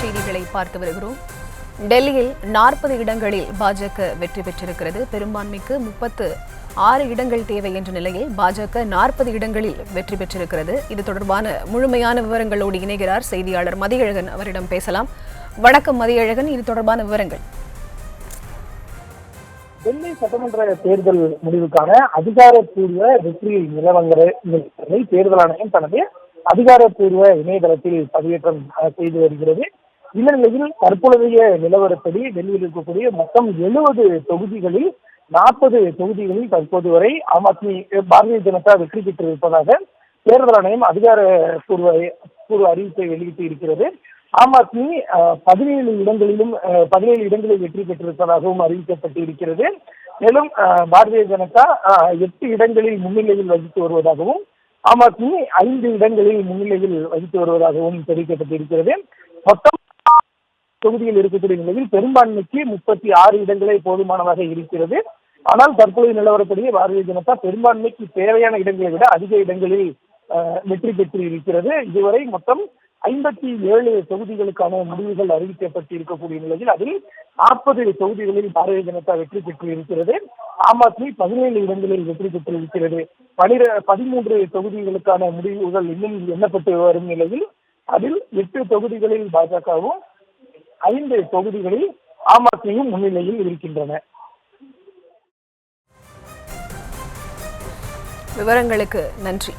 செய்திகளை பார்த்து வருகிறோம். டெல்லியில் 40 இடங்களில் பாஜக வெற்றி பெற்றிருக்கிறது. பெரும்பான்மைக்கு 36 இடங்கள் தேவை என்ற நிலையில் பாஜக 40 இடங்களில் வெற்றி பெற்றிருக்கிறது. இது தொடர்பான முழுமையான விவரங்களோடு இணைகிறார் செய்தியாளர் மதியழகன். அவரிடம் பேசலாம். வணக்கம் மதியழகன், இது தொடர்பான விவரங்கள். டெல்லி சட்டமன்ற தேர்தல் முடிவுக்கான அதிகாரப்பூர்வ வெற்றி நிலவரங்களை தேர்தல் ஆணையம் தனது அதிகாரப்பூர்வ இணையதளத்தில் பதிவேற்றம் செய்து வருகிறது. இந்த நிலையில் தற்பொழுதைய நிலவரப்படி டெல்லியில் இருக்கக்கூடிய மொத்தம் 70 தொகுதிகளில் 40 தொகுதிகளில் தற்போது வரை ஆம் ஆத்மி பாரதிய ஜனதா வெற்றி பெற்றிருப்பதாக தேர்தல் ஆணையம் அதிகாரப்பூர்வ அறிவிப்பை வெளியிட்டு இருக்கிறது. ஆம் ஆத்மி 17 இடங்களில் வெற்றி பெற்றிருப்பதாகவும் அறிவிக்கப்பட்டு இருக்கிறது. மேலும் பாரதிய ஜனதா 8 இடங்களில் முன்னிலையில் வகித்து வருவதாகவும் ஆம் ஆத்மி 5 இடங்களில் முன்னிலையில் வகித்து வருவதாகவும் தெரிவிக்கப்பட்டிருக்கிறது. மொத்தம் தொகுதியில் இருக்கக்கூடிய நிலையில் பெரும்பான்மைக்கு 36 இடங்களே போதுமானதாக இருக்கிறது. ஆனால் தற்போதைய நிலவரப்படி பாரதிய ஜனதா பெரும்பான்மைக்கு தேவையான இடங்களை விட அதிக இடங்களில் வெற்றி பெற்று இருக்கிறது. இதுவரை மொத்தம் 57 தொகுதிகளுக்கான முடிவுகள் அறிவிக்கப்பட்டு இருக்கக்கூடிய நிலையில் அதில் 40 தொகுதிகளில் பாரதிய ஜனதா வெற்றி பெற்று இருக்கிறது. ஆம் ஆத்மி 17 இடங்களில் வெற்றி பெற்றிருக்கிறது. 13 தொகுதிகளுக்கான முடிவுகள் இன்னும் எண்ணப்பட்டு வரும் நிலையில் அதில் 8 தொகுதிகளில் பாஜகவும் 5 தொகுதிகளில் ஆம் ஆத்மியும் முன்னிலையில் இருக்கின்றன. விவரங்களுக்கு நன்றி.